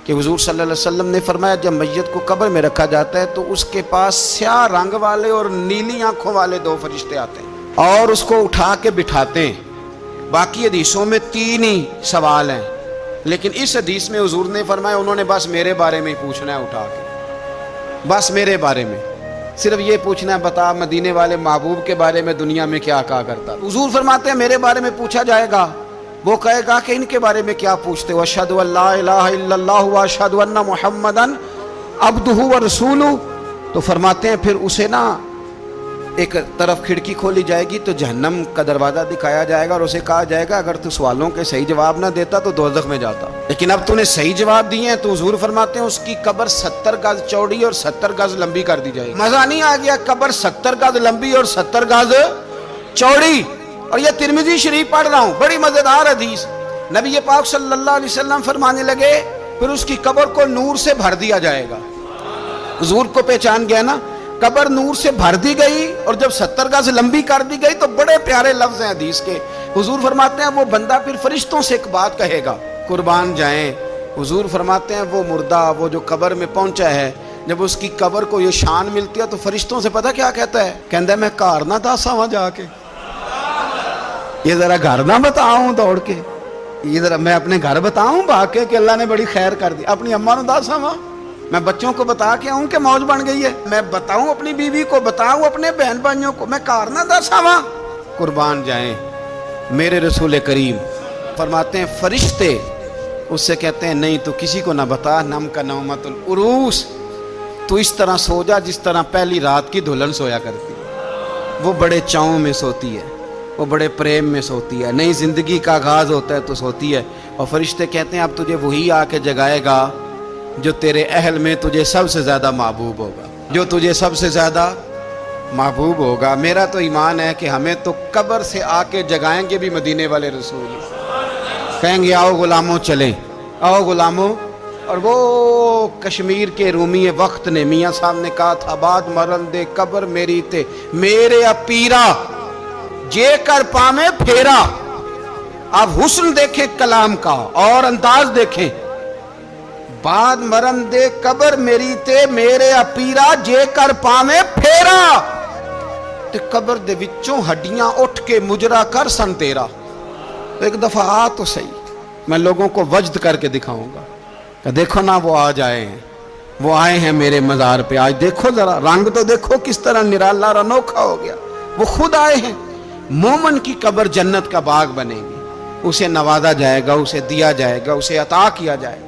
کہ حضور صلی اللہ علیہ وسلم نے فرمایا جب میت کو قبر میں رکھا جاتا ہے تو اس کے پاس سیاہ رنگ والے اور نیلی آنکھوں والے 2 فرشتے آتے ہیں اور اس کو اٹھا کے بٹھاتے ہیں۔ باقی حدیثوں میں 3 ہی سوال ہیں، لیکن اس حدیث میں حضور نے فرمایا انہوں نے بس میرے بارے میں ہی پوچھنا ہے، اٹھا کے بس میرے بارے میں صرف یہ پوچھنا ہے، بتا مدینے والے محبوب کے بارے میں دنیا میں کیا کہا کرتا۔ حضور فرماتے ہیں میرے بارے میں پوچھا جائے گا، وہ کہے گا کہ ان کے بارے میں کیا پوچھتے ہو؟ اشہد ان لا الہ الا اللہ واشہد ان محمدن عبدہ ورسولہ۔ تو فرماتے ہیں پھر اسے نا ایک طرف کھڑکی کھولی جائے گی تو جہنم کا دروازہ دکھایا جائے گا اور اسے کہا جائے گا اگر تو سوالوں کے صحیح جواب نہ دیتا تو دوزخ میں جاتا، لیکن اب تو نے صحیح جواب دیے ہیں۔ تو حضور فرماتے ہیں اس کی قبر 70 گز چوڑی اور 70 گز لمبی کر دی جائے گی۔ مزہ نہیں آ گیا؟ قبر 70 گز لمبی اور 70 گز چوڑی، اور یہ ترمذی شریف پڑھ رہا ہوں، بڑی مزیدار حدیث۔ نبی پاک صلی اللہ علیہ وسلم فرمانے لگے پھر اس کی قبر کو نور سے بھر دیا جائے گا۔ حضور کو پہچان گیا نا، قبر نور سے بھر دی گئی اور جب 70 گز لمبی کر دی گئی تو بڑے پیارے لفظ ہیں حدیث کے۔ حضور فرماتے ہیں وہ بندہ پھر فرشتوں سے ایک بات کہے گا، قربان جائیں۔ حضور فرماتے ہیں وہ مردہ وہ جو قبر میں پہنچا ہے، جب اس کی قبر کو یہ شان ملتی ہے تو فرشتوں سے پتہ کیا کہتا ہے؟ کہتا ہے میں گھر نہ داسا وہاں جا کے، یہ ذرا گھر نہ بتاؤں دوڑ کے، یہ ذرا میں اپنے گھر بتاؤں بھاگ کے کہ اللہ نے بڑی خیر کر دی، اپنی اماں نو داسا وہاں، میں بچوں کو بتا کے آؤں کہ موج بن گئی ہے، میں بتاؤں اپنی بیوی کو، بتاؤں اپنے بہن بھائیوں کو، میں گھر نہ داسا وہاں۔ قربان جائیں میرے رسول کریم فرماتے ہیں فرشتے اس سے کہتے ہیں نہیں تو کسی کو نہ بتا، نم کا نومت العروس، تو اس طرح سو جا جس طرح پہلی رات کی دلہن سویا کرتی ہے، وہ بڑے چاؤں میں سوتی ہے، وہ بڑے پریم میں سوتی ہے، نئی زندگی کا آغاز ہوتا ہے تو سوتی ہے، اور فرشتے کہتے ہیں اب تجھے وہی آ کے جگائے گا جو تیرے اہل میں تجھے سب سے زیادہ محبوب ہوگا، جو تجھے سب سے زیادہ محبوب ہوگا۔ میرا تو ایمان ہے کہ ہمیں تو قبر سے آ کے جگائیں گے بھی مدینے والے رسول، کہیں گے آؤ غلاموں چلیں، آؤ غلاموں۔ اور وہ کشمیر کے رومی وقت نے میاں صاحب نے کہا تھا بعد مرن دے قبر میری تے میرے اپیرا جے کر پامے پھیرا۔ اب حسن دیکھیں کلام کا اور انداز دیکھیں، بعد مرن دے قبر میری تے میرے اپیرا جے کر پامے پھیرا، تے قبر دے وچوں ہڈیاں اٹھ کے مجرا کر سن تیرا۔ ایک دفعہ آ تو صحیح، میں لوگوں کو وجد کر کے دکھاؤں گا کہ دیکھو نا وہ آج آئے ہیں، وہ آئے ہیں میرے مزار پہ، آج دیکھو ذرا رنگ تو دیکھو کس طرح نرالا اور انوکھا ہو گیا، وہ خود آئے ہیں۔ مومن کی قبر جنت کا باغ بنے گی، اسے نوازا جائے گا، اسے دیا جائے گا، اسے عطا کیا جائے گا۔